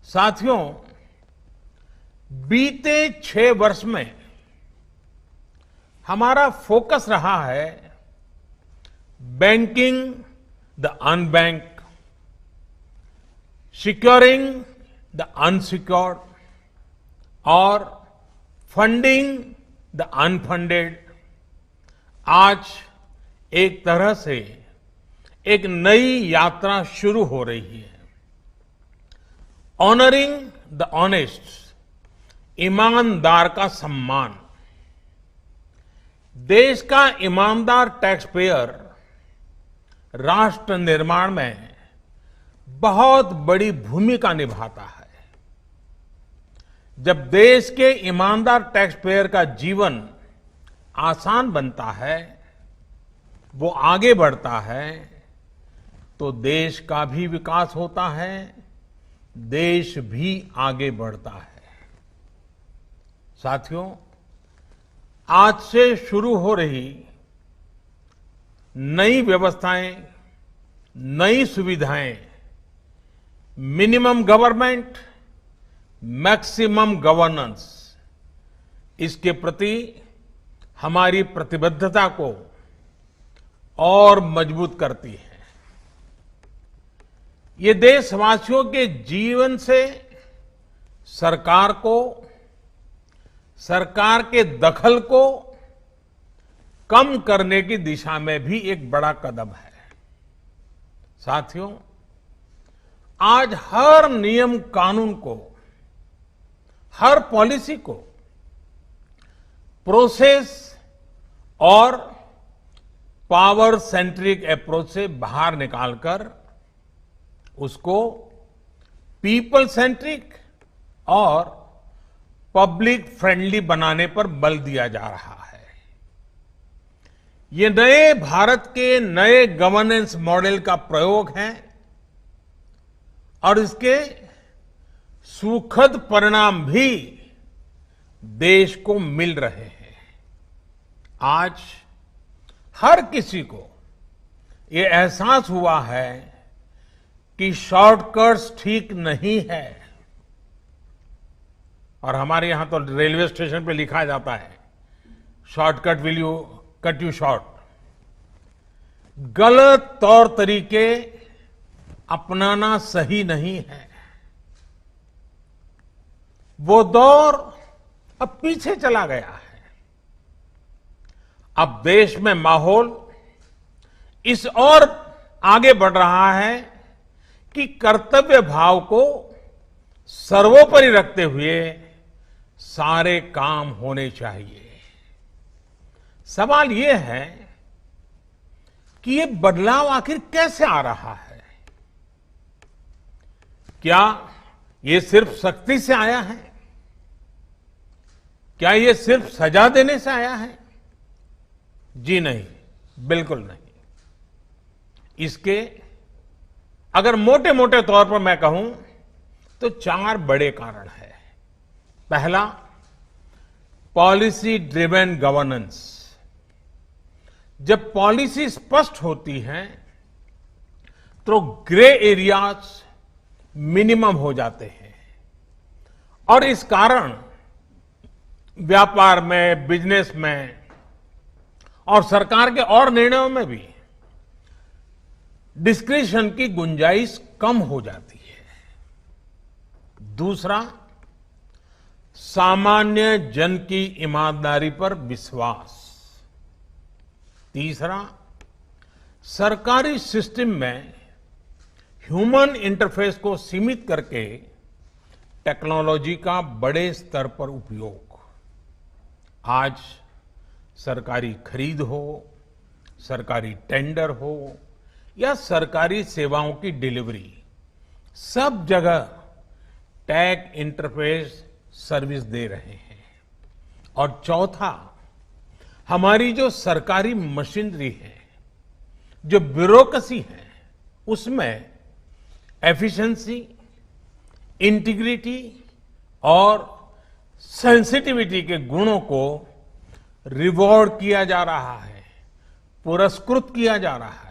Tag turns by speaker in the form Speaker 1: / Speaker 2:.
Speaker 1: साथियों, बीते 6 वर्ष में हमारा फोकस रहा है banking the unbanked, securing the unsecured और फंडिंग द अनफंडेड। आज एक तरह से एक नई यात्रा शुरू हो रही है। ऑनरिंग द ऑनेस्ट, ईमानदार का सम्मान। देश का ईमानदार टैक्स पेयर राष्ट्र निर्माण में बहुत बड़ी भूमिका निभाता है। जब देश के ईमानदार टैक्स पेयर का जीवन आसान बनता है, वो आगे बढ़ता है, तो देश का भी विकास होता है, देश भी आगे बढ़ता है। साथियों, आज से शुरू हो रही नई व्यवस्थाएं, नई सुविधाएं, मिनिमम गवर्नमेंट, मैक्सिमम गवर्नेंस, इसके प्रति हमारी प्रतिबद्धता को और मजबूत करती है। ये देशवासियों के जीवन से सरकार को, सरकार के दखल को कम करने की दिशा में भी एक बड़ा कदम है। साथियों, आज हर नियम कानून को, हर पॉलिसी को प्रोसेस और पावर सेंट्रिक अप्रोच से बाहर निकालकर उसको पीपल सेंट्रिक और पब्लिक फ्रेंडली बनाने पर बल दिया जा रहा है। ये नए भारत के नए गवर्नेंस मॉडल का प्रयोग है और इसके सुखद परिणाम भी देश को मिल रहे हैं। आज हर किसी को ये एहसास हुआ है कि शॉर्टकट्स ठीक नहीं है। और हमारे यहां तो रेलवे स्टेशन पे लिखा जाता है, shortcut will you cut you short. गलत तौर तरीके अपनाना सही नहीं है। वो दौर अब पीछे चला गया है। अब देश में माहौल इस ओर आगे बढ़ रहा है कि कर्तव्य भाव को सर्वोपरि रखते हुए सारे काम होने चाहिए। सवाल यह है कि ये बदलाव आखिर कैसे आ रहा है? क्या ये सिर्फ सख्ती से आया है? क्या ये सिर्फ सजा देने से आया है? जी नहीं, बिल्कुल नहीं। इसके अगर मोटे मोटे तौर पर मैं कहूं तो 4 बड़े कारण हैं। पहला, पॉलिसी ड्रिवन गवर्नेंस। जब पॉलिसी स्पष्ट होती है तो ग्रे एरियाज मिनिमम हो जाते हैं और इस कारण व्यापार में, बिजनेस में और सरकार के और निर्णयों में भी डिस्क्रिशन की गुंजाइश कम हो जाती है। दूसरा, सामान्य जन की ईमानदारी पर विश्वास। तीसरा, सरकारी सिस्टम में ह्यूमन इंटरफेस को सीमित करके टेक्नोलॉजी का बड़े स्तर पर उपयोग। आज सरकारी खरीद हो, सरकारी टेंडर हो या सरकारी सेवाओं की डिलीवरी, सब जगह टैग इंटरफेस सर्विस दे रहे हैं। और चौथा, हमारी जो सरकारी मशीनरी है, जो ब्यूरोक्रेसी है, उसमें एफिशिएंसी, इंटीग्रिटी और सेंसिटिविटी के गुणों को रिवॉर्ड किया जा रहा है, पुरस्कृत किया जा रहा है।